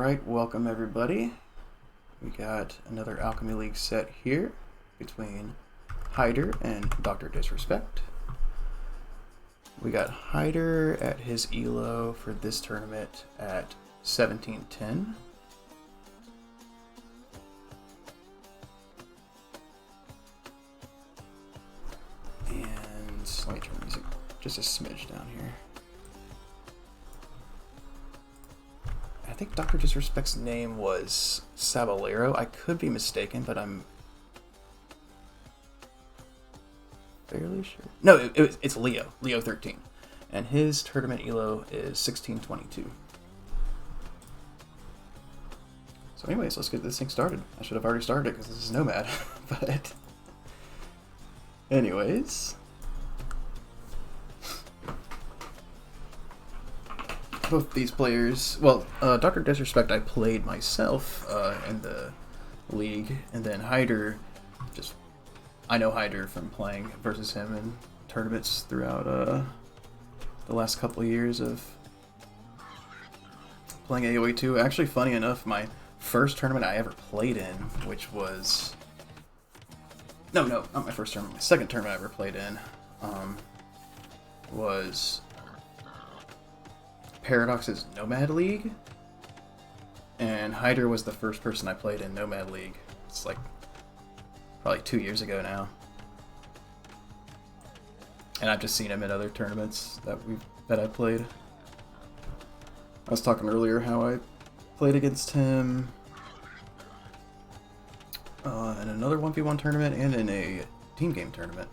Alright, welcome everybody. We got another Alchemy League set here between HYDUR and DRDISRESPECT. We got HYDUR at his ELO for this tournament at 1710. And let me turn the music just a smidge down here. I think DRDISRESPECT's name was Saballero. I could be mistaken, but I'm fairly sure. No, it's Leo 13. And his tournament ELO is 1622. So anyways, let's get this thing started. I should have already started it because this is Nomad. But anyways, both these players, well, DRDISRESPECT I played myself in the league, and then HYDUR, I know HYDUR from playing versus him in tournaments throughout the last couple of years of playing AoE 2. Actually, funny enough, my first tournament I ever played in, which was... No, not my first tournament. My second tournament I ever played in was Paradox's Nomad League, and HYDUR was the first person I played in Nomad League. It's like probably 2 years ago now, and I've just seen him in other tournaments that I played. I was talking earlier how I played against him in another 1v1 tournament and in a team game tournament.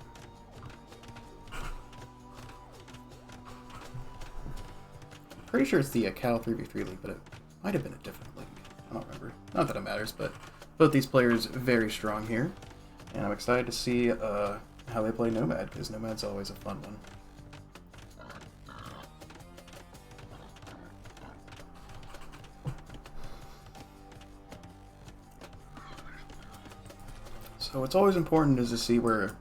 Pretty sure it's the Cal 3v3 league, but it might have been a different league. I don't remember. Not that it matters, but both these players very strong here, and I'm excited to see how they play Nomad, because Nomad's always a fun one. So what's always important is to see where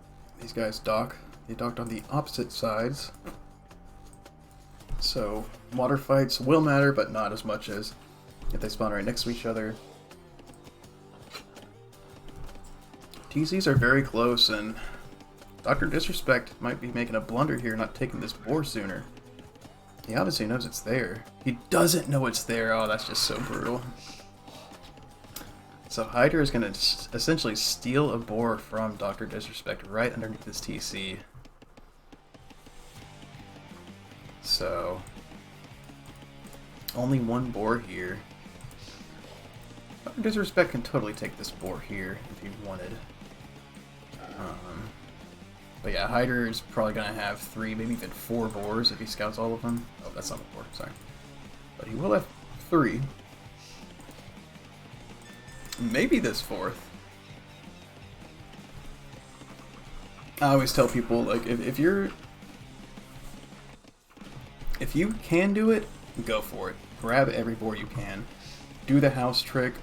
these guys dock. They docked on the opposite sides. So water fights will matter, but not as much as if they spawn right next to each other. TCs are very close, and DRDISRESPECT might be making a blunder here, not taking this boar sooner. He obviously knows it's there. He doesn't know it's there. Oh, that's just so brutal. So HYDUR is going to essentially steal a boar from DRDISRESPECT right underneath this TC. So, only one boar here. DRDISRESPECT can totally take this boar here if he wanted. But yeah, HYDUR is probably going to have 3, maybe even 4 boars if he scouts all of them. Oh, that's not a boar, sorry. But he will have 3. Maybe this 4th. I always tell people, like, if you can do it, go for it. Grab every boar you can. Do the house trick.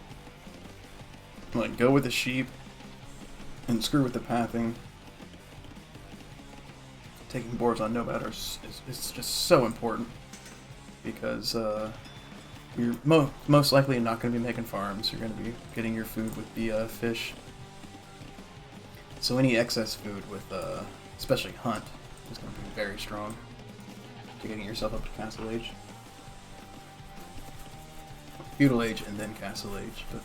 Like, go with the sheep. And screw with the pathing. Taking boars on Nomad is just so important. Because you're most likely not going to be making farms. You're going to be getting your food with the fish. So any excess food with, especially hunt, is going to be very strong. Getting yourself up to Castle Age. Feudal Age and then Castle Age, but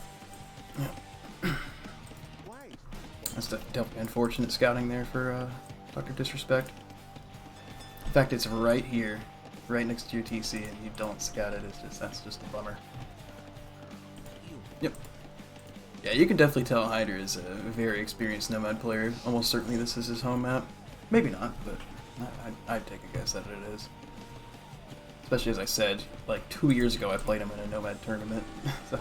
yeah. That's definitely unfortunate scouting there for DRDISRESPECT. In fact, it's right here, right next to your TC, and you don't scout it. That's just a bummer. Yep. Yeah, you can definitely tell HYDUR is a very experienced Nomad player. Almost certainly this is his home map. Maybe not, but I'd take a guess that it is. Especially as I said, like 2 years ago I played him in a Nomad tournament, so...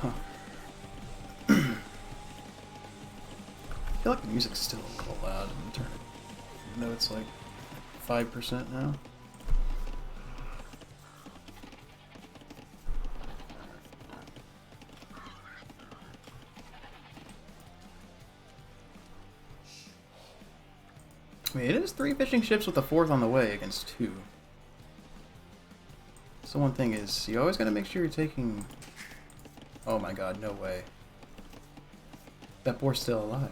I feel like the music's still a little loud in the tournament, even though it's like 5% now. I mean, it is 3 fishing ships with a 4th on the way against 2. So one thing is, you always got to make sure you're taking Oh my god, no way. That boar's still alive.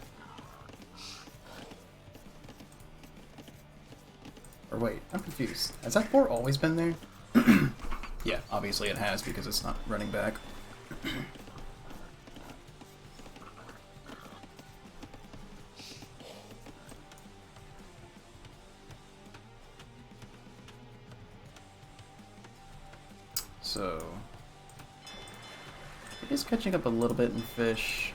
Or wait, I'm confused. Has that boar always been there? Yeah, obviously it has because it's not running back. So, it is catching up a little bit in fish.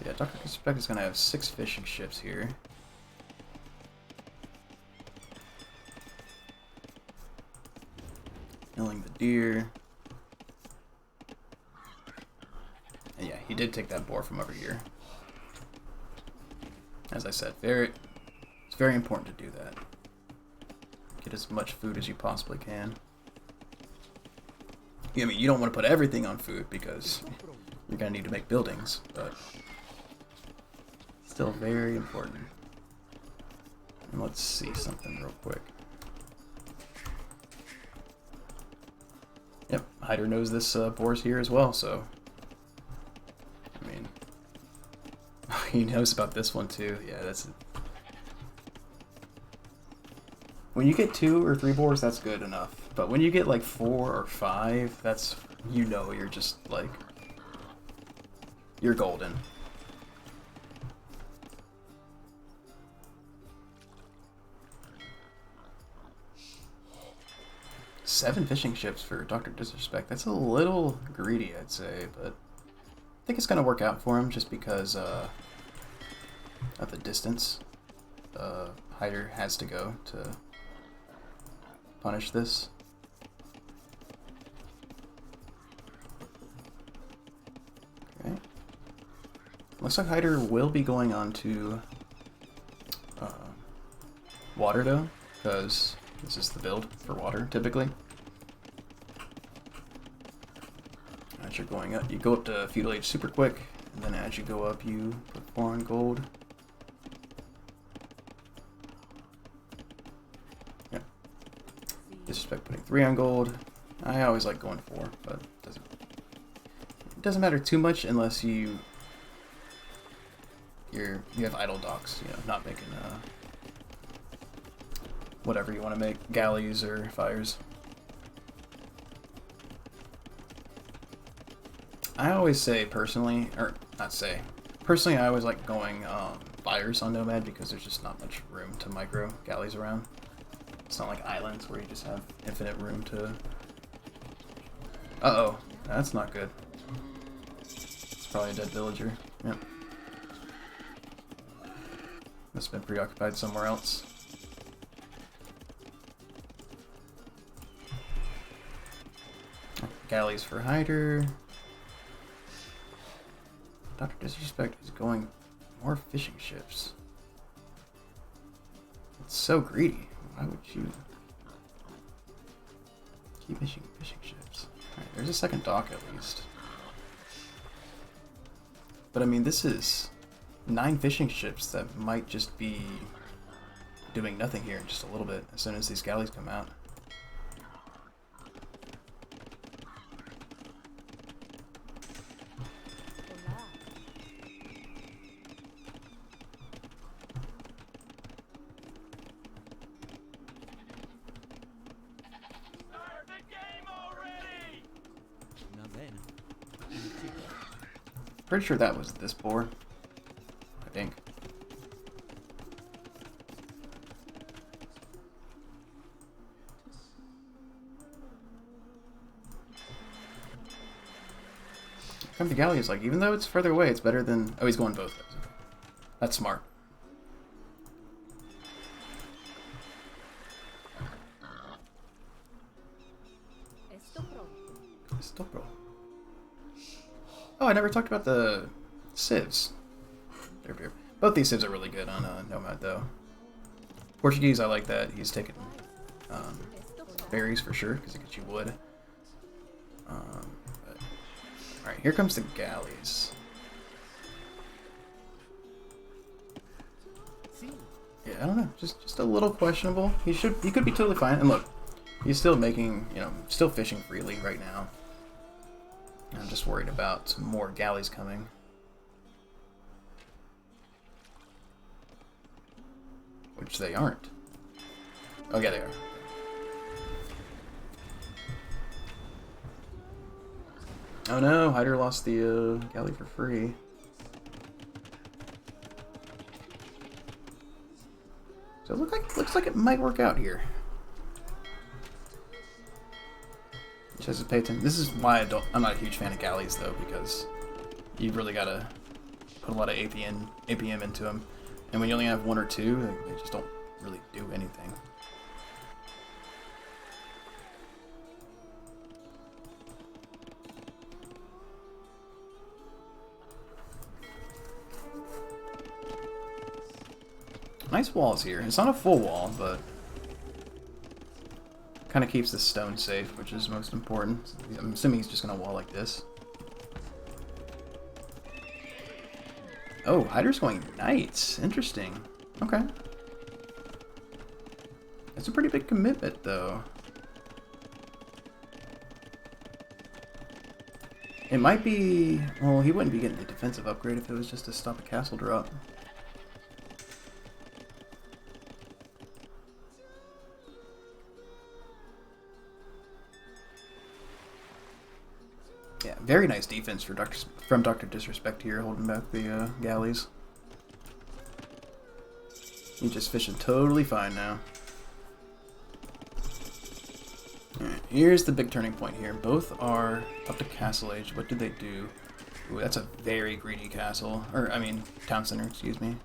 Yeah, DRDISRESPECT is going to have 6 fishing ships here. Killing the deer. And yeah, he did take that boar from over here. As I said, it's very important to do that. Get as much food as you possibly can. Yeah, I mean, you don't want to put everything on food because you're going to need to make buildings, but still very important. And let's see something real quick. Yep, HYDUR knows this boar's here as well, so I mean, he knows about this one too. Yeah, that's it. When you get 2 or 3 boars, that's good enough. But when you get like 4 or 5, that's, you know, you're just like, you're golden. Seven fishing ships for DRDISRESPECT. That's a little greedy, I'd say, but I think it's going to work out for him just because of the distance HYDUR has to go to punish this. Okay. Looks like HYDUR will be going on to water though, because this is the build for water typically. As you're going up, you go up to feudal age super quick, and then as you go up, you put 4 on gold. Yep. DRDISRESPECT putting 3 on gold. I always like going 4, but it doesn't matter too much unless you have idle docks, you know, not making whatever you want to make, galleys or fires. I always say personally, or not say, personally I always like going fires on Nomad because there's just not much room to micro galleys around. It's not like islands where you just have infinite room to... Uh-oh, that's not good. It's probably a dead villager. Yep. Must have been preoccupied somewhere else. Galleys for HYDUR. DRDISRESPECT is going more fishing ships. It's so greedy. Why would you keep fishing ships? Alright, there's a second dock at least. But I mean, this is 9 fishing ships that might just be doing nothing here in just a little bit as soon as these galleys come out. Pretty sure that was this boar, I think. Come to galley is like, even though it's further away, it's better than... Oh, he's going both ways. That's smart. Oh, I never talked about the civs. Both these civs are really good on Nomad, though. Portuguese, I like that. He's taking berries for sure, because it gets you wood. Alright, here comes the galleys. Yeah, I don't know. Just a little questionable. He could be totally fine. And look, he's still making, you know, still fishing freely right now. I'm just worried about some more galleys coming. Which they aren't. Oh yeah, they are. Oh no, HYDUR lost the galley for free. So it looks like it might work out here. Just has to pay attention. This is why I'm not a huge fan of galleys though, because you've really got to put a lot of APM into them, and when you only have one or two, they just don't really do anything. Nice walls here. It's not a full wall, but kind of keeps the stone safe, which is most important. I'm assuming he's just going to wall like this. Oh, HYDUR's going knights. Interesting. Okay. That's a pretty big commitment, though. It might be... Well, he wouldn't be getting the defensive upgrade if it was just to stop a castle drop. Yeah, very nice defense from DRDISRESPECT here, holding back the galleys. He's just fishing totally fine now. Alright, here's the big turning point here. Both are up to castle age. What did they do? Ooh, that's a very greedy castle. Or, I mean, town center, excuse me.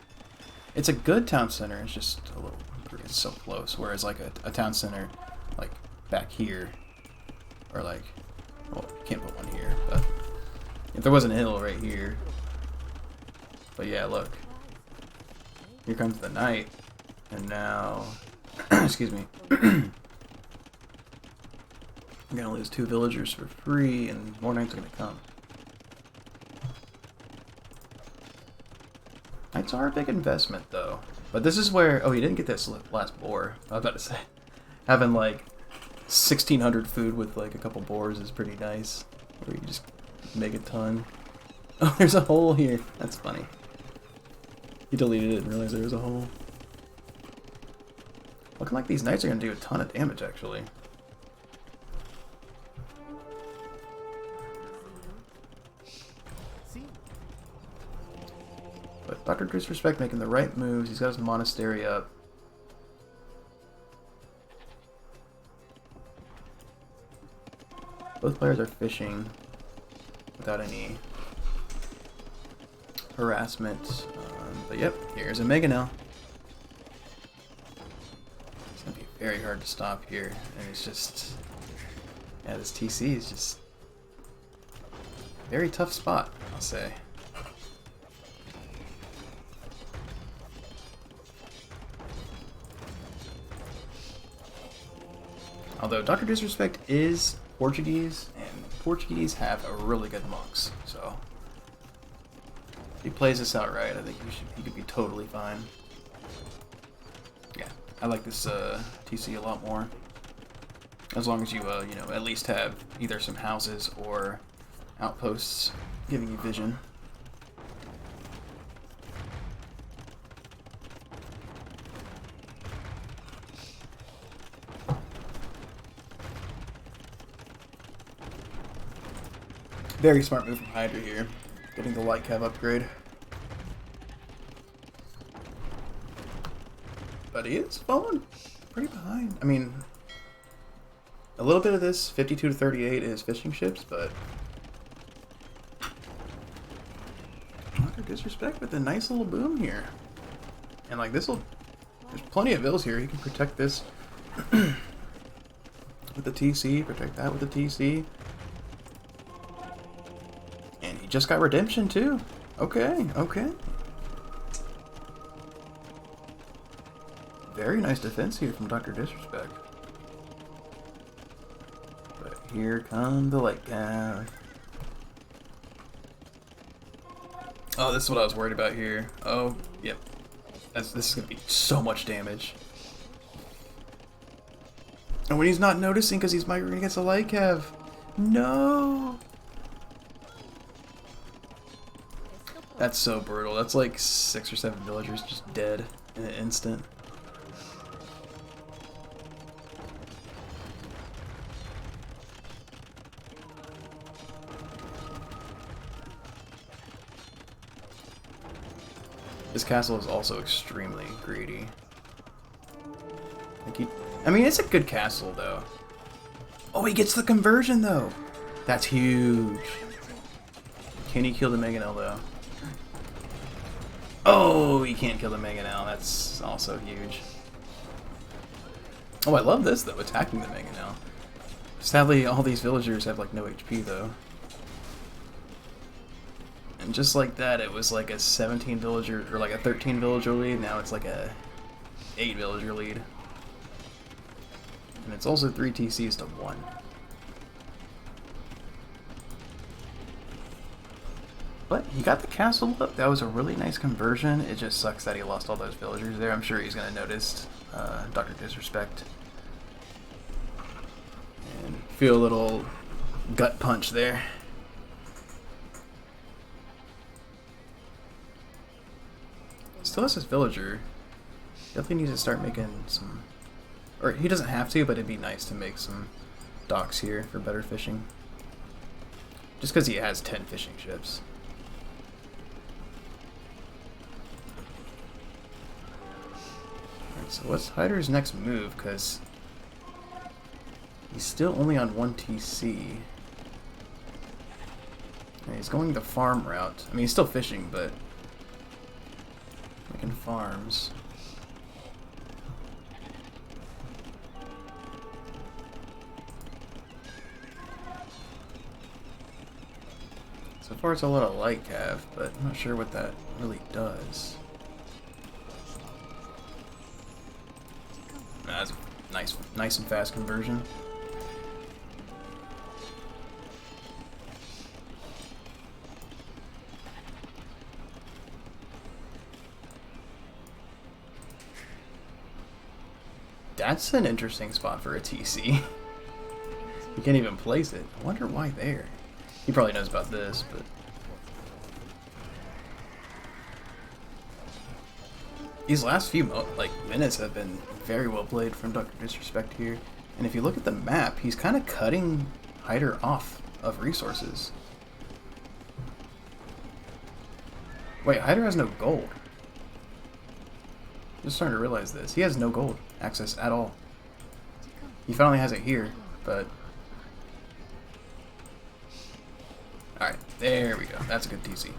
It's a good town center, it's just a little... It's so close. Whereas, like, a town center, like, back here, or, like... Well, you can't put one here, but if there was an hill right here. But yeah, look. Here comes the knight. And now... excuse me. I'm gonna lose 2 villagers for free, and more knights are gonna come. Knights are a big investment, though. But this is where... Oh, he didn't get this last boar. I was about to say. Having, like... 1,600 food with like a couple boars is pretty nice. Where you just make a ton. Oh, there's a hole here. That's funny. He deleted it and realized there was a hole. Looking like these knights are going to do a ton of damage, actually. But DRDISRESPECT making the right moves. He's got his monastery up. Both players are fishing without any harassment. But yep, here's a Mega now. It's going to be very hard to stop here. And it's just... Yeah, this TC is just... Very tough spot, I'll say. Although DRDISRESPECT is Portuguese, and Portuguese have a really good monks, so if he plays this out right, I think he could be totally fine. Yeah, I like this TC a lot more. As long as you you know, at least have either some houses or outposts giving you vision. Very smart move from HYDUR here, getting the light cav upgrade. But he is falling pretty behind. I mean, a little bit of this 52 to 38 is fishing ships, but DRDISRESPECT with a nice little boom here. And like there's plenty of vills here. You can protect this with the TC, protect that with the TC. Just got redemption too. Okay, okay. Very nice defense here from DRDISRESPECT. But here come the light cav. Oh, this is what I was worried about here. Oh, yep. This is gonna be so much damage. And when he's not noticing because he's migrating against a light cav. No! That's so brutal. That's like 6 or 7 villagers just dead in an instant. This castle is also extremely greedy. I mean, it's a good castle, though. Oh, he gets the conversion, though! That's huge. Can he kill the Mangonel, though? Oh, he can't kill the Mangonel. That's also huge. Oh, I love this, though, attacking the Mangonel. Sadly, all these villagers have, like, no HP, though. And just like that, it was like a 17 villager, or like a 13 villager lead. Now it's like a 8 villager lead. And it's also 3 TCs to 1. But he got the castle up. That was a really nice conversion. It just sucks that he lost all those villagers there. I'm sure he's going to notice Dr. Disrespect. And feel a little gut punch there. Still has his villager. Definitely needs to start making some... Or he doesn't have to, but it'd be nice to make some docks here for better fishing. Just because he has 10 fishing ships. Alright, so what's HYDUR's next move? Because he's still only on 1 TC. And he's going the farm route. I mean, he's still fishing, but... making farms. So far it's a lot of light cav, but I'm not sure what that really does. That's a nice and fast conversion. That's an interesting spot for a TC. You can't even place it. I wonder why there. He probably knows about this, but... these last few minutes have been very well played from Dr. Disrespect here. And if you look at the map, he's kind of cutting HYDUR off of resources. Wait, HYDUR has no gold. Just starting to realize this. He has no gold access at all. He finally has it here, but... alright, there we go. That's a good TC.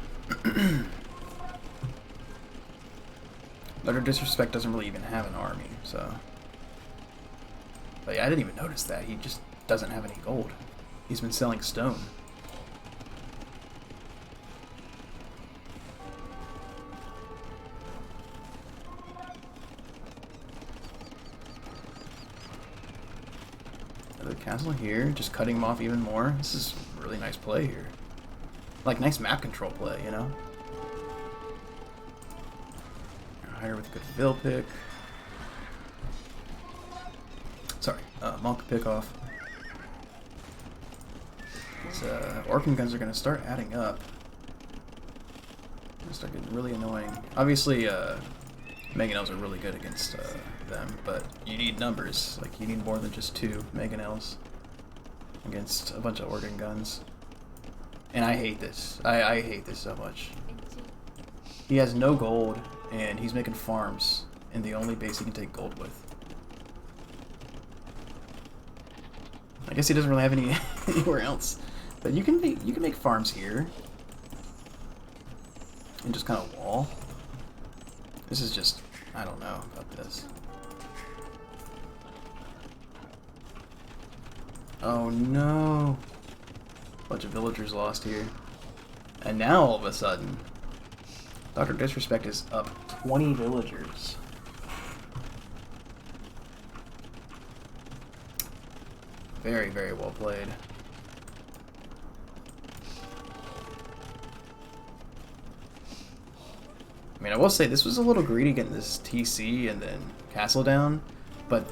Dr. Disrespect doesn't really even have an army, so... but yeah, I didn't even notice that. He just doesn't have any gold. He's been selling stone. Another castle here, just cutting him off even more. This is a really nice play here. Like, nice map control play, you know? HYDUR with a good fill pick. Sorry, monk pick off. These Orphan guns are going to start adding up. They're going to start getting really annoying. Obviously, Mangonels are really good against them, but you need numbers. Like, you need more than just 2 Mangonels against a bunch of organ guns. And I hate this. I hate this so much. He has no gold, and he's making farms in the only base he can take gold with. I guess he doesn't really have any anywhere else. But you can make farms here. And just kind of wall. This is just, I don't know about this. Oh no. Bunch of villagers lost here. And now all of a sudden, Dr. Disrespect is up 20 villagers. Very, very well played. I mean, I will say this was a little greedy getting this TC and then castle down, but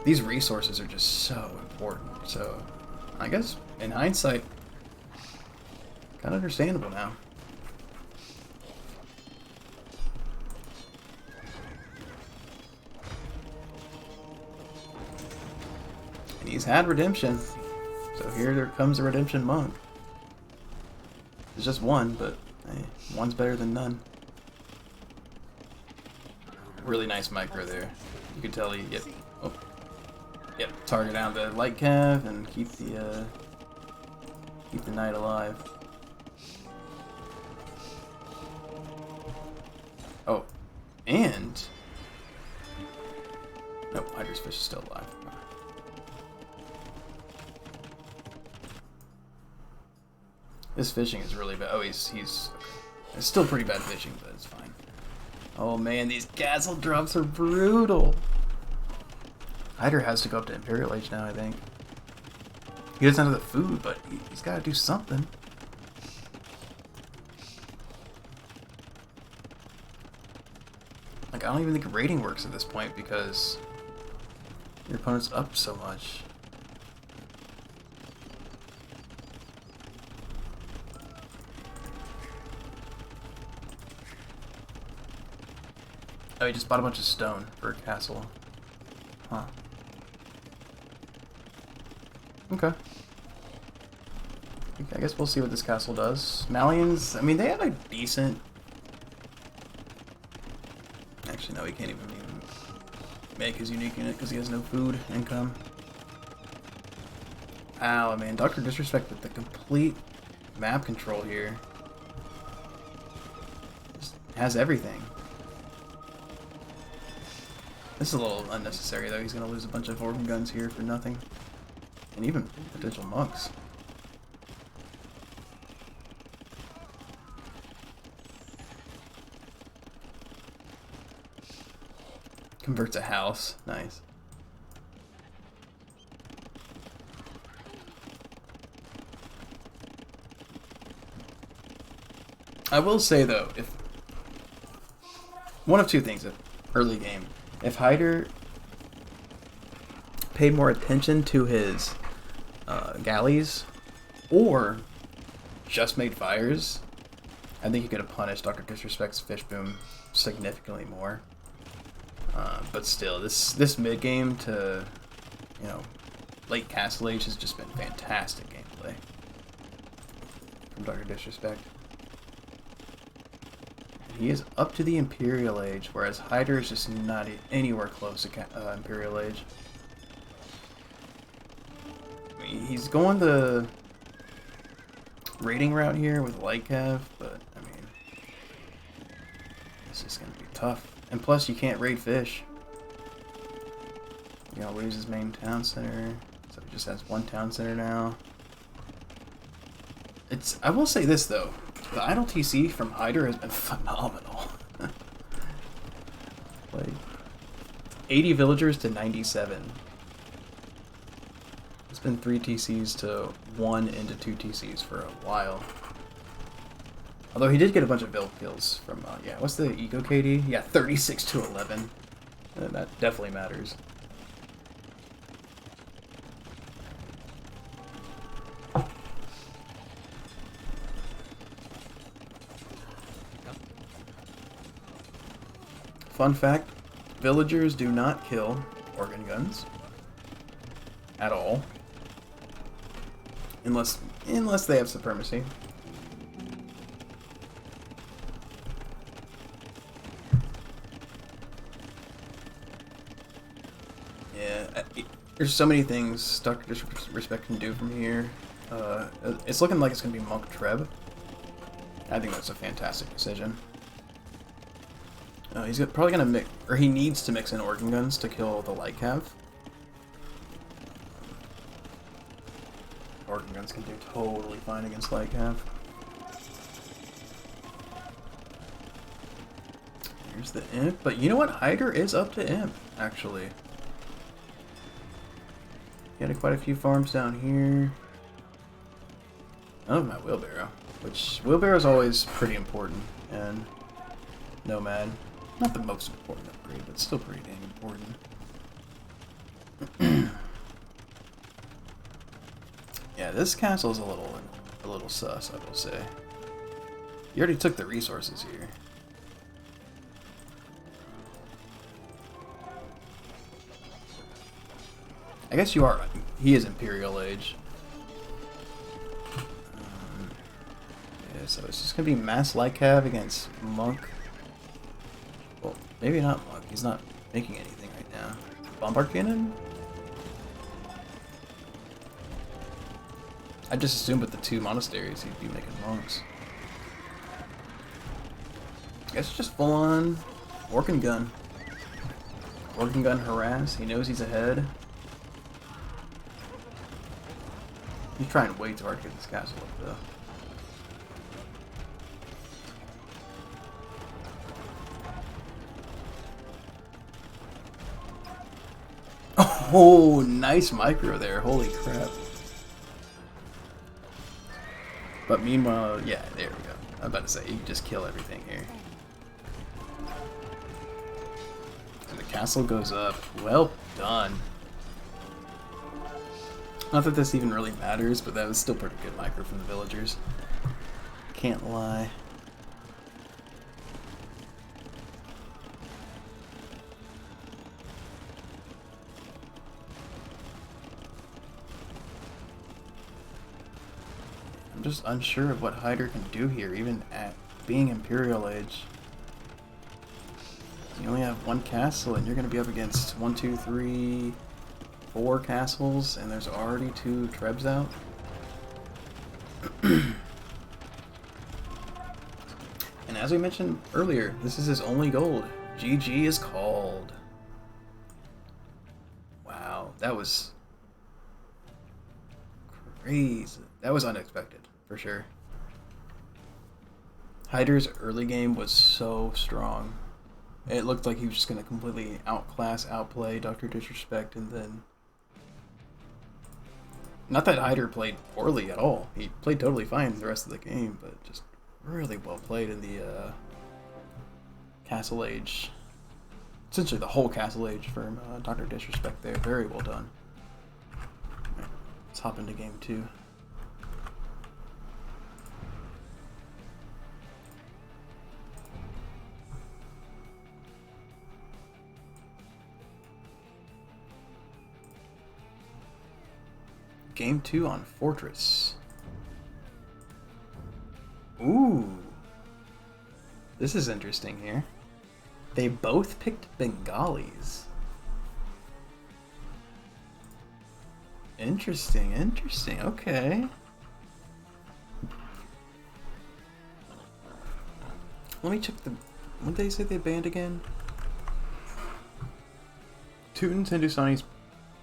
these resources are just so important. So, I guess, in hindsight, kind of understandable now. He's had redemption. So here there comes a redemption monk. It's just one, but hey, one's better than none. Really nice micro there. You can tell he target down the light cav and keep the knight alive. Oh, and nope, HYDUR's fish is still alive. This fishing is really bad. Oh, he's it's still pretty bad fishing, but it's fine. Oh man, these castle drops are brutal. HYDUR has to go up to Imperial Age now, I think. He doesn't have the food, but he's got to do something. Like, I don't even think raiding works at this point because your opponent's up so much. Oh, he just bought a bunch of stone for a castle. Huh. Okay. I guess we'll see what this castle does. Malians, I mean, they have a decent... Actually, no, he can't even make his unique unit because he has no food income. Ow, man, Dr. Disrespect with the complete map control here. Just has everything. This is a little unnecessary, though. He's going to lose a bunch of organ guns here for nothing. And even potential monks. Converts a house. Nice. I will say, though, if... one of two things, early game. If HYDUR paid more attention to his galleys, or just made fires, I think he could have punished Dr. Disrespect's fish boom significantly more. But still, this mid game to, you know, late Castle Age has just been fantastic gameplay from Dr. Disrespect. He is up to the Imperial Age, whereas HYDUR is just not anywhere close to Imperial Age. I mean, he's going the raiding route here with Light Cav, but I mean, it's just going to be tough. And plus, you can't raid fish. You're going to lose his main town center, so he just has one town center now. I will say this, though. The idle TC from HYDUR has been phenomenal. Like, 80 villagers to 97. It's been 3 TCs to 1 into 2 TCs for a while. Although he did get a bunch of build kills from, yeah, what's the Eco KD? Yeah, 36 to 11. That definitely matters. Fun fact, villagers do not kill organ guns at all, unless they have supremacy. Yeah, there's so many things Dr. Disrespect can do from here. It's looking like it's gonna be Monk Treb. I think that's a fantastic decision. He's probably gonna mix, or he needs to mix in organ guns to kill the light cav. Organ guns can do totally fine against light cav. Here's the imp, but you know what? HYDUR is up to imp, actually. He had quite a few farms down here. None of my wheelbarrow, which wheelbarrow is always pretty important, and Nomad. Not the most important upgrade, but still pretty dang important. Yeah, this castle is a little sus, I will say. You already took the resources here. I guess you are right. He is Imperial Age. Yeah, so it's just gonna be Mass Lycav against Monk. Well, maybe not Monk. He's not making anything right now. Bombard Cannon? I just assumed with the 2 monasteries he'd be making monks. I guess it's just full on Orc and Gun. Orc and Gun harass. He knows he's ahead. He's trying way too hard to get this castle up though. Oh, nice micro there. Holy crap. But meanwhile, yeah, there we go. I'm about to say, you can just kill everything here. And the castle goes up. Well done. Not that this even really matters, but that was still pretty good micro from the villagers. Can't lie. I'm just unsure of what HYDUR can do here, even at being Imperial Age. You only have 1 castle, and you're going to be up against 1, 2, 3, 4 castles, and there's already 2 Trebs out. And as we mentioned earlier, this is his only gold. GG is called. Wow, that was crazy. That was unexpected, for sure. HYDUR's early game was so strong. It looked like he was just going to completely outclass, outplay DRDISRESPECT, and then... Not that HYDUR played poorly at all. He played totally fine the rest of the game, but just really well played in the Castle Age. Essentially the whole Castle Age from DRDISRESPECT there. Very well done. Right, let's hop into game 2. Game 2 on Fortress. Ooh. This is interesting here. They both picked Bengalis. Interesting, interesting. Okay. Let me check the... What did they say they banned again? Teutons, Hindustanis,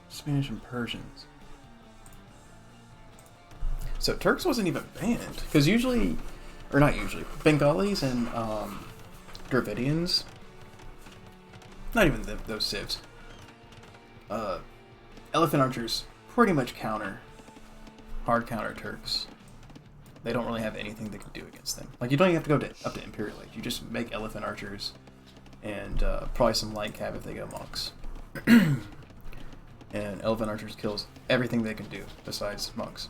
Spanish, and Persians. So Turks wasn't even banned, because usually, or not usually, Bengalis and Dravidians, not even those civs, elephant archers pretty much hard counter Turks. They don't really have anything they can do against them. Like, you don't even have to go up to Imperial Age. You just make elephant archers and probably some light cav if they go monks. And elephant archers kills everything they can do besides monks.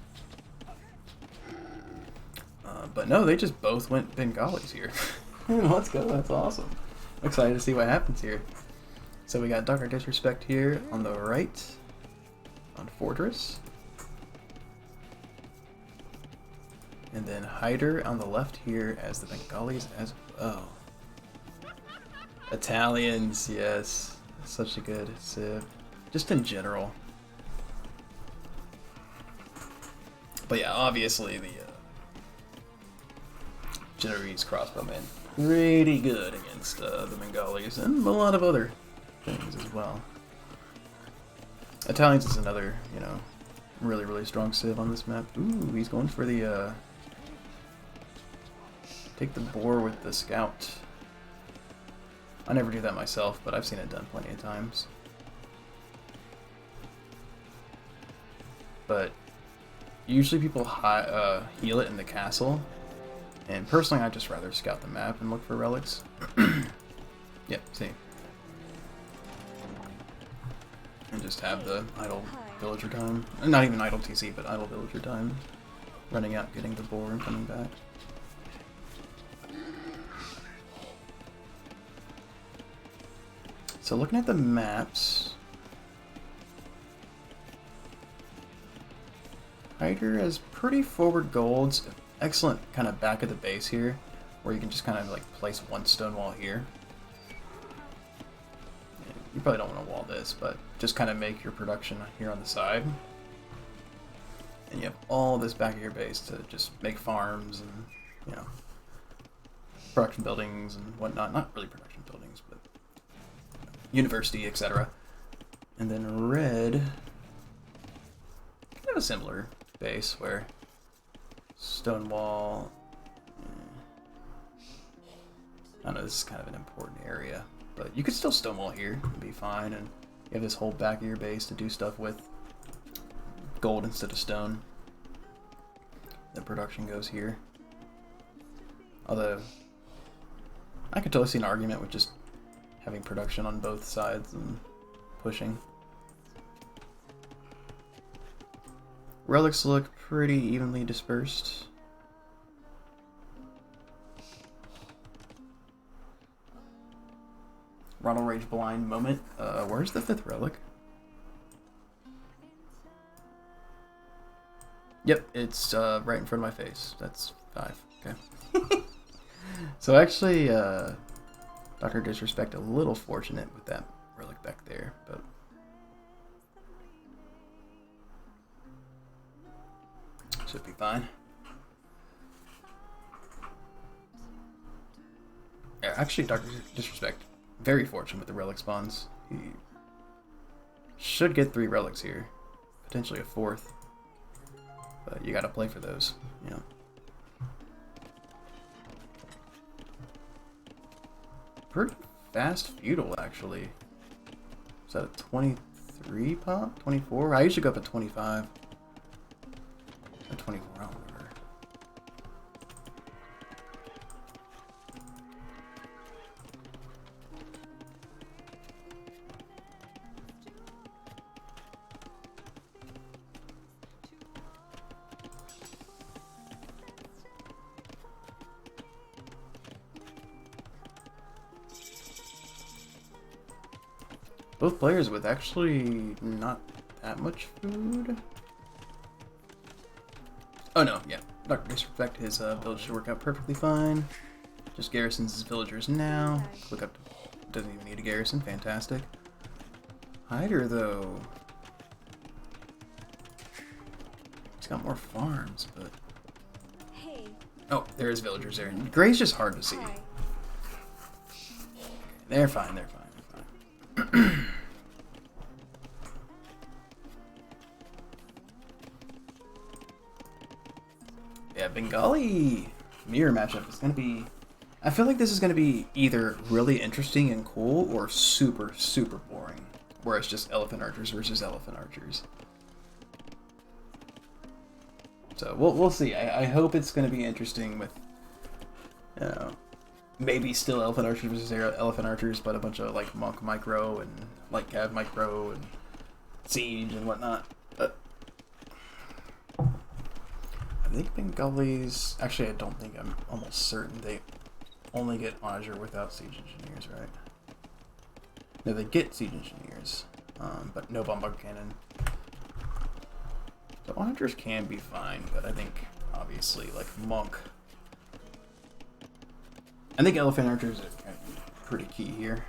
But no, they just both went Bengalis here. Let's go, that's awesome. Excited to see what happens here. So we got DRDISRESPECT here on the right, on Fortress. And then HYDUR on the left here as the Bengalis as well. Italians, yes. Such a good civ. Just in general. But yeah, obviously the Genoese crossbowmen pretty good against the Bengalis and a lot of other things as well. Italians is another, you know, really, really strong civ on this map. Ooh, he's going for the take the boar with the scout. I never do that myself, but I've seen it done plenty of times. But usually people heal it in the castle. And personally, I'd just rather scout the map and look for relics. Yep, see. And just have the idle villager time. Not even idle TC, but idle villager time. Running out, getting the boar, and coming back. So looking at the maps... HYDUR has pretty forward golds, excellent kind of back of the base here, where you can just kind of like place one stone wall here. You probably don't want to wall this, but just kind of make your production here on the side. And you have all this back of your base to just make farms and, you know, production buildings and whatnot. Not really production buildings, but university, etc. And then red, kind of a similar base where stone wall. I know this is kind of an important area, but you could still stonewall here and be fine, and you have this whole back of your base to do stuff with gold instead of stone. The production goes here. Although, I could totally see an argument with just having production on both sides and pushing. Relics look pretty evenly dispersed. Ronald Rage Blind moment. Where's the 5th relic? Yep, it's right in front of my face. That's 5. Okay. So actually, Dr. Disrespect a little fortunate with that relic back there, but should be fine. Yeah, actually, Dr. Disrespect very fortunate with the relic spawns. He should get 3 relics here, potentially a 4th, but you gotta play for those, you know. Pretty fast feudal, actually. Is that a 23 pop? 24? I usually go up at 25. At 24, I don't remember. Both players with actually not that much food. Oh no, yeah. Dr. Disrespect, his village should work out perfectly fine. Just garrisons his villagers now. Look up, doesn't even need a garrison, fantastic. HYDUR though. He's got more farms, but... Oh, there's villagers there. Gray's just hard to see. They're fine, they're fine. Yeah, Bengali mirror matchup is going to be... I feel like this is going to be either really interesting and cool or super, super boring. Where it's just elephant archers versus elephant archers. So we'll see. I hope it's going to be interesting with... You know, maybe still elephant archers versus elephant archers, but a bunch of like monk micro and light cav micro and siege and whatnot. But I think Bengalis... Actually, I don't think. I'm almost certain they only get Azure without siege engineers, right? No, they get siege engineers, but no bombard cannon. So Azures can be fine, but I think obviously like monk. I think elephant archers are pretty key here.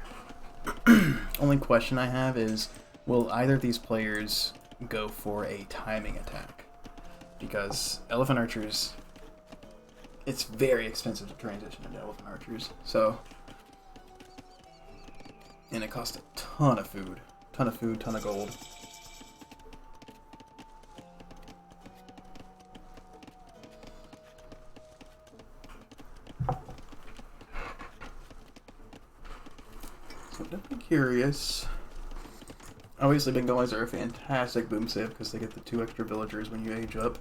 Only question I have is, will either of these players go for a timing attack? Because elephant archers, it's very expensive to transition into elephant archers. So, and it costs a ton of food, ton of gold. So definitely curious. Obviously, Bengalis are a fantastic boom save because they get the 2 extra villagers when you age up.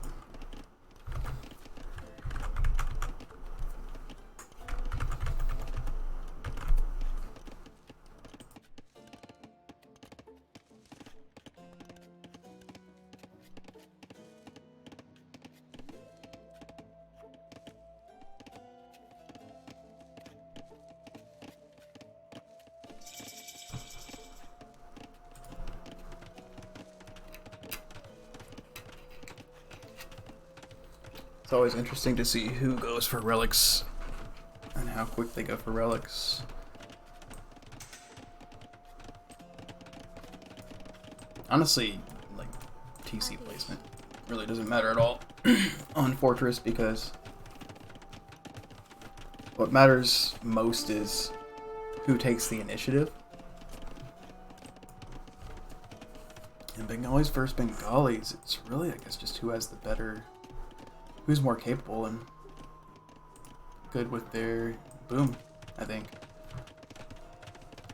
It's always interesting to see who goes for relics and how quick they go for relics. Honestly, like, TC placement really doesn't matter at all on Fortress, because what matters most is who takes the initiative. And Bengalis versus Bengalis, it's really, I guess, just who has the better, who's more capable and good with their boom, I think.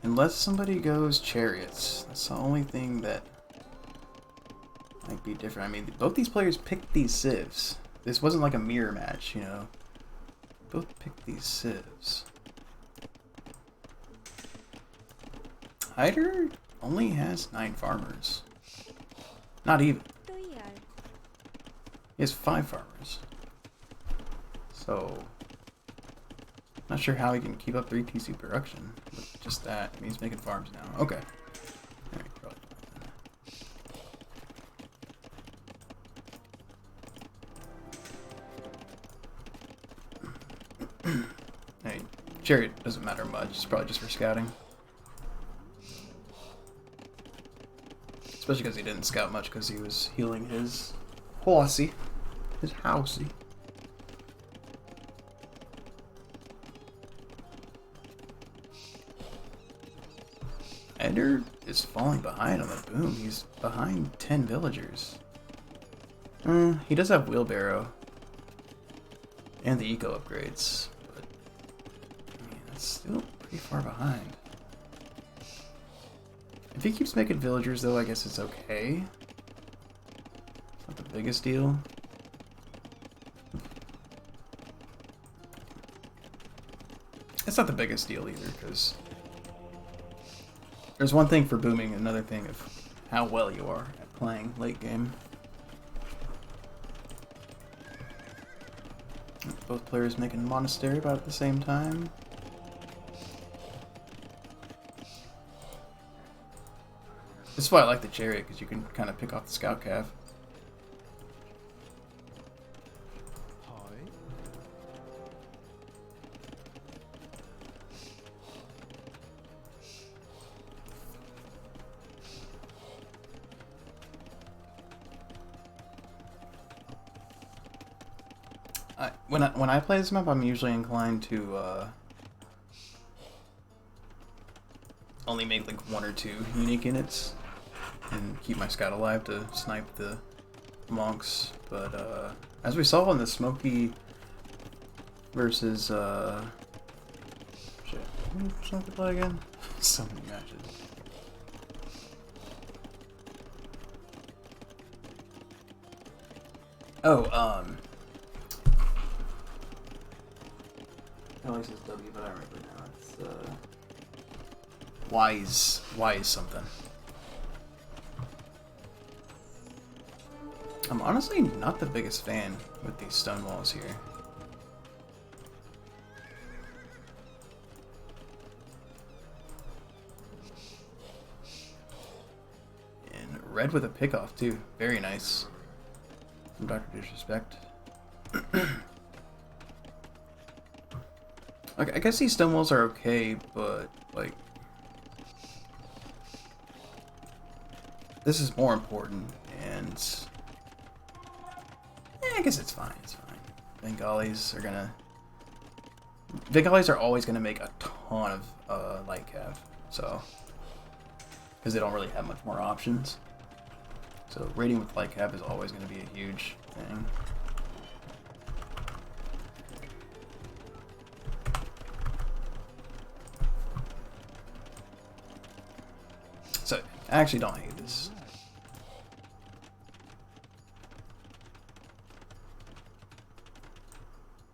Unless somebody goes Chariots. That's the only thing that might be different. I mean, both these players picked these civs. This wasn't like a mirror match, you know. Both picked these civs. HYDUR only has 9 farmers. Not even. He has 5 farmers. So, not sure how he can keep up 3 TC production with just that. I mean, he's making farms now. Okay. Alright, probably fine. Hey, Chariot doesn't matter much. It's probably just for scouting. Especially because he didn't scout much because he was healing his horsey. His housey. HYDUR is falling behind on the boom. He's behind 10 villagers. He does have wheelbarrow and the eco upgrades, but I mean, that's still pretty far behind. If he keeps making villagers, though, I guess it's okay. It's not the biggest deal. It's not the biggest deal either, because there's one thing for booming, another thing of how well you are at playing late game. Both players making Monastery about at the same time. This is why I like the Chariot, because you can kind of pick off the Scout Cav. When I play this map, I'm usually inclined to only make like 1 or 2 unique units and keep my scout alive to snipe the monks. But as we saw in the Smoky versus shit, who Smoky play again? So many matches. Oh, I always says W, but I remember now. It's Wise something. I'm honestly not the biggest fan with these stone walls here. And red with a pickoff too. Very nice. From DRDISRESPECT. Like, I guess these stone walls are okay, but like this is more important, and I guess it's fine. It's fine. Bengalis are always gonna make a ton of light cav, so because they don't really have much more options. So raiding with light cav is always gonna be a huge thing. So I actually don't hate this.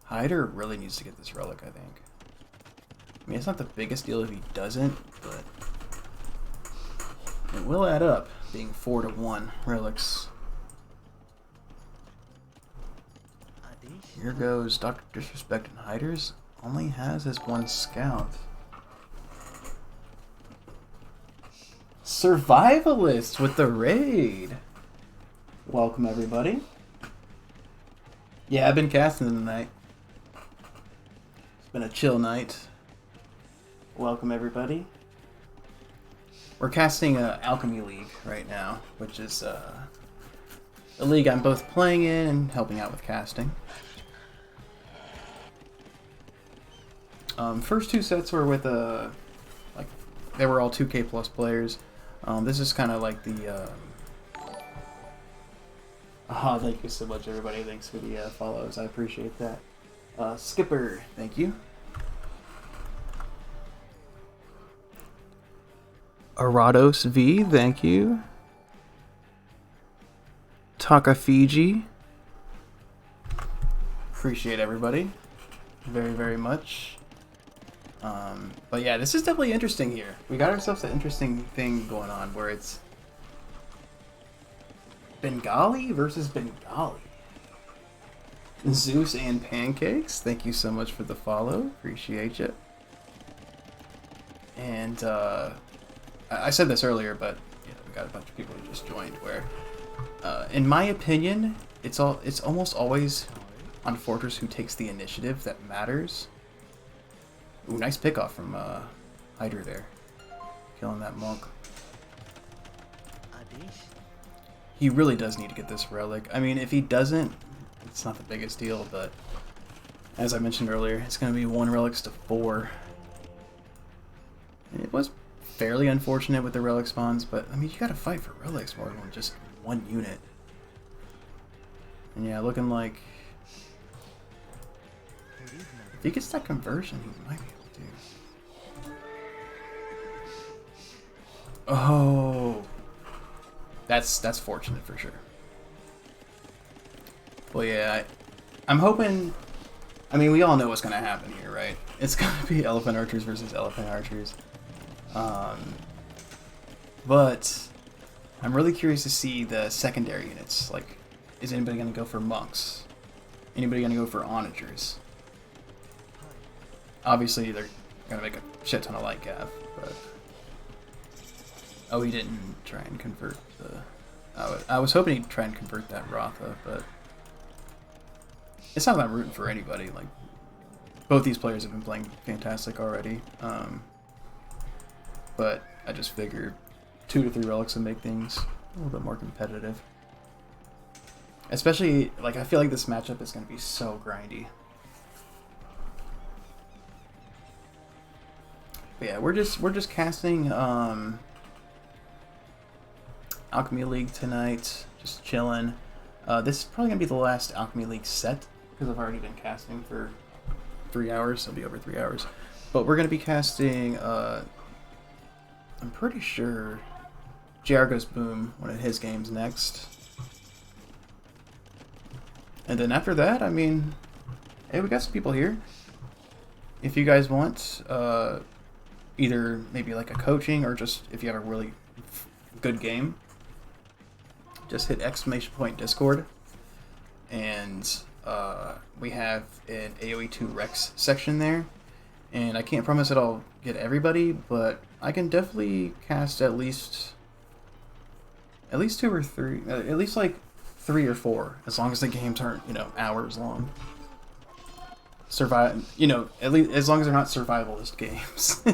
HYDUR really needs to get this relic, I think. I mean, it's not the biggest deal if he doesn't, but it will add up, being 4 to 1 relics. Here goes DRDISRESPECT, and HYDUR's only has his 1 scout. Survivalist with the raid. Welcome, everybody. Yeah, I've been casting tonight. It's been a chill night. Welcome everybody. We're casting Alchemy League right now, which is a league I'm both playing in and helping out with casting. First two sets were with like they were all 2K plus players. This is kind of like the oh, thank you so much, everybody. Thanks for the follows. I appreciate that. Skipper, thank you. Arados V, thank you. Takafiji. Appreciate everybody. Very, very much. But yeah, this is definitely interesting here. We got ourselves an interesting thing going on where it's Bengali versus Bengali. Zeus and Pancakes, thank you so much for the follow. Appreciate you. And I said this earlier, but you know, we got a bunch of people who just joined. Where, in my opinion, it's almost always on Fortress who takes the initiative that matters. Ooh, nice pickoff from HYDUR there, killing that monk. He really does need to get this relic. I mean, if he doesn't, it's not the biggest deal. But as I mentioned earlier, it's going to be 1 relics to 4. It was fairly unfortunate with the relic spawns, but I mean, you gotta fight for relics more than just 1 unit. And yeah, looking like if he gets that conversion, he might be able to. Oh, that's fortunate for sure. Well, yeah, I'm hoping. I mean, we all know what's gonna happen here, right? It's gonna be elephant archers versus elephant archers. But I'm really curious to see the secondary units. Like, is anybody going to go for monks? Anybody going to go for onagers? Obviously, they're going to make a shit ton of light gav, but oh, he didn't try and convert the. I was hoping he'd try and convert that Ratha, but it's not that I'm rooting for anybody. Like, both these players have been playing fantastic already. But I just figured 2 to 3 relics would make things a little bit more competitive. Especially, like, I feel like this matchup is going to be so grindy. But yeah, we're just casting Alchemy League tonight, just chilling. This is probably going to be the last Alchemy League set because I've already been casting for 3 hours. It'll be over 3 hours. But we're going to be casting I'm pretty sure JR Goes Boom, one of his games, next. And then after that, I mean, hey, we got some people here. If you guys want, either maybe like a coaching or just if you have a really good game, just hit !point Discord. And we have an AoE2 Rex section there. And I can't promise that I'll get everybody, but I can definitely cast at least 2 or 3, at least like 3 or 4, as long as the games aren't, you know, hours long. Survive, you know, at least as long as they're not survivalist games.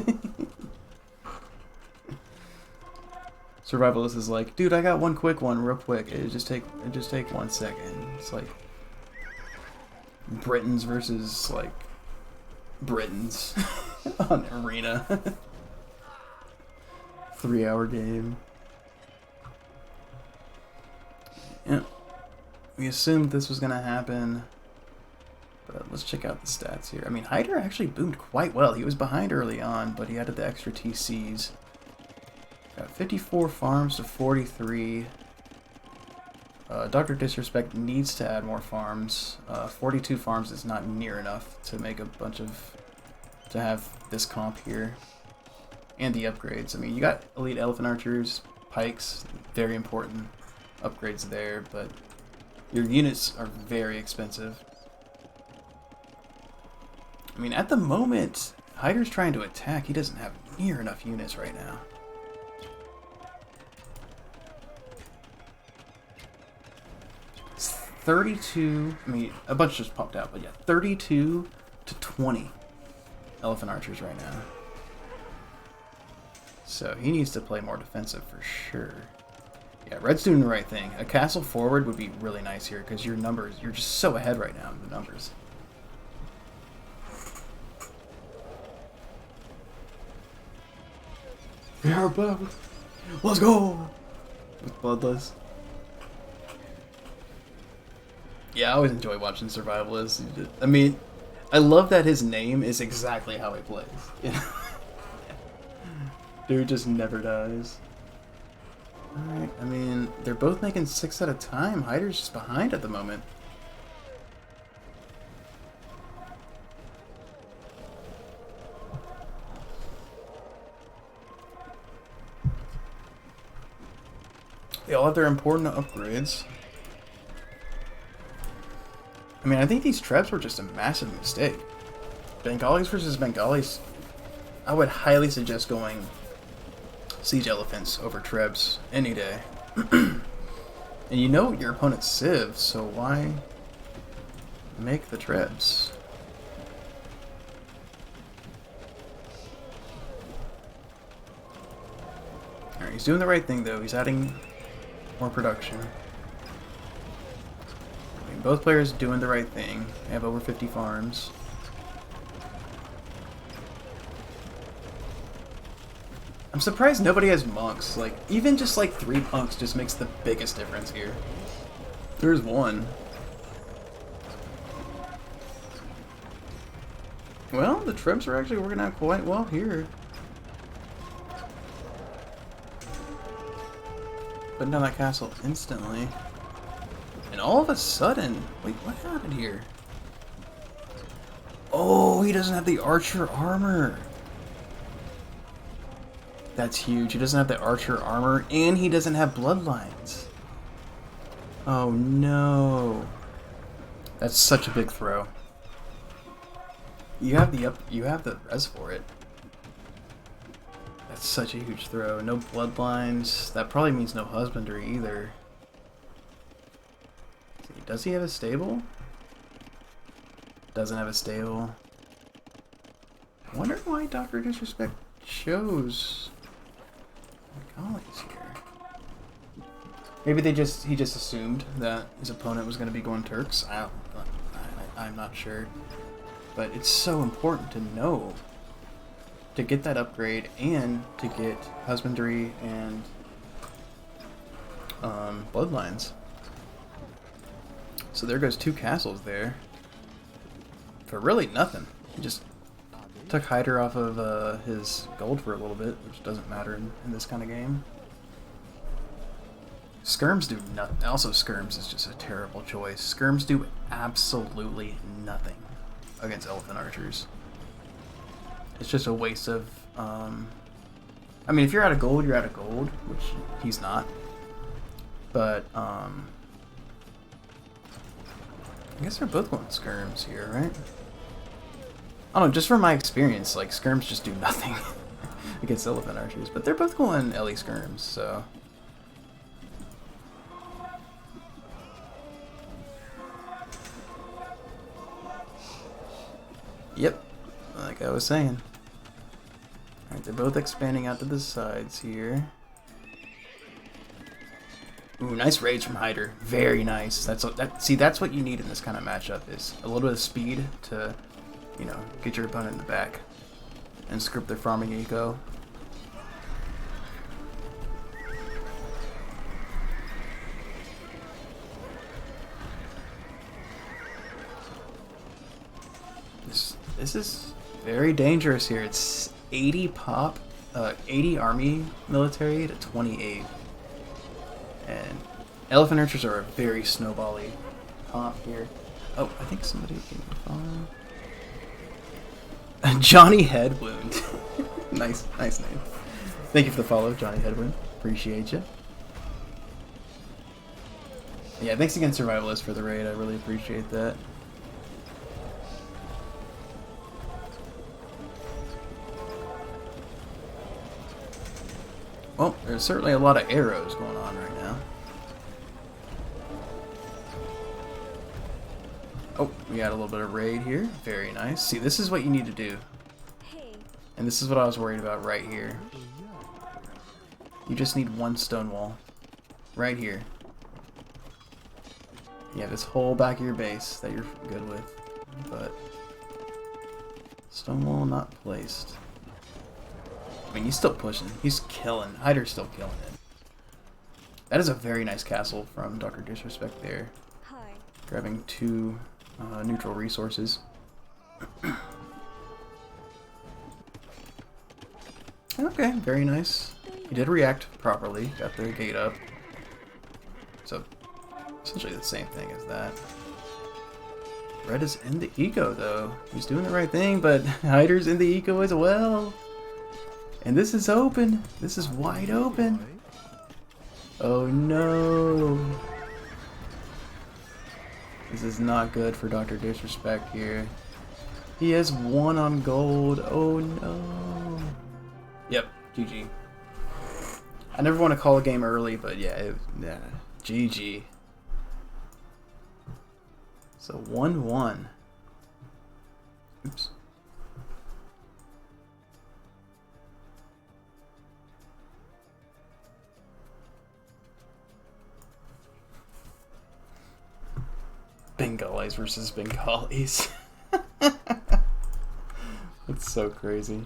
Survivalist is like, dude, I got one quick one, real quick. It just take 1 second. It's like Britons versus like Britons on Arena. 3-hour game. Yeah, we assumed this was gonna happen, but let's check out the stats here. I mean, HYDUR actually boomed quite well. He was behind early on, but he added the extra TCs. Got 54 farms to 43. DRDISRESPECT needs to add more farms. 42 farms is not near enough to make a bunch of, to have this comp here. And the upgrades. I mean, you got elite elephant archers, pikes, very important upgrades there, but your units are very expensive. I mean, at the moment, HYDUR's trying to attack. He doesn't have near enough units right now. 32, I mean, a bunch just popped out, but yeah, 32 to 20 elephant archers right now. So he needs to play more defensive for sure. Yeah, Red's doing the right thing. A castle forward would be really nice here because your numbers, you're just so ahead right now in the numbers. We are above. Let's go! With Bloodless. Yeah, I always enjoy watching Survivalists. I mean, I love that his name is exactly how he plays. You know? Dude just never dies. Alright, I mean, they're both making 6 at a time. HYDUR's just behind at the moment. They all have their important upgrades. I mean, I think these Trebs were just a massive mistake. Bengalis versus Bengalis, I would highly suggest going Siege Elephants over Trebs any day. And you know your opponent's Civ, so why make the Trebs? Alright, he's doing the right thing though. He's adding more production. I mean, both players doing the right thing. They have over 50 farms. I'm surprised nobody has monks. Like, even just like 3 monks just makes the biggest difference here. There's one. Well, the Trebs are actually working out quite well here. Putting down that castle instantly. And all of a sudden... Wait, what happened here? Oh, he doesn't have the archer armor. That's huge. He doesn't have the archer armor, and he doesn't have bloodlines. Oh no. That's such a big throw. You have the res for it. That's such a huge throw. No bloodlines. That probably means no husbandry either. Does he have a stable? Doesn't have a stable. I wonder why Dr. Disrespect chose Bengalis here. Maybe he just assumed that his opponent was going to be going Turks. I'm not sure. But it's so important to know to get that upgrade and to get husbandry and bloodlines. So there goes 2 castles there for really nothing. He just took HYDUR off of his gold for a little bit, which doesn't matter in this kind of game. Skirms do nothing. Also, Skirms is just a terrible choice. Skirms do absolutely nothing against elephant archers. It's just a waste of... I mean, if you're out of gold, you're out of gold, which he's not. But, I guess they're both going Skirms here, right? I don't know, just from my experience, like, Skirms just do nothing against elephant archers. But they're both going LE Skirms, so... Yep, like I was saying. Alright, they're both expanding out to the sides here. Ooh, nice raids from HYDUR. Very nice. See, that's what you need in this kind of matchup, is a little bit of speed to, you know, get your opponent in the back and script their farming eco. This is very dangerous here. It's 80 pop, 80 army military to 28. And elephant archers are a very snowbally comp here. Oh, I think somebody can follow. Johnny Headwound. Nice name. Thank you for the follow, Johnny Headwound. Appreciate you. Yeah, thanks again, Survivalist, for the raid. I really appreciate that. Well, there's certainly a lot of arrows going on right now. Oh, we got a little bit of raid here. Very nice. See, this is what you need to do. And this is what I was worried about right here. You just need one stone wall. Right here. Yeah, this whole back of your base that you're good with. But stone wall not placed. I mean, he's still pushing. He's killing. HYDUR's still killing it. That is a very nice castle from DRDISRESPECT there. Hi. Grabbing 2 neutral resources. Okay, very nice. He did react properly. Got the gate up. So, essentially the same thing as that. Red is in the eco, though. He's doing the right thing, but HYDUR's in the eco as well. And this is open. This is wide open. Oh no. This is not good for DRDISRESPECT here. He has 1 on gold. Oh no. Yep, GG. I never want to call a game early, but yeah, GG. So 1-1. Oops. Bengalis versus Bengalis. That's so crazy.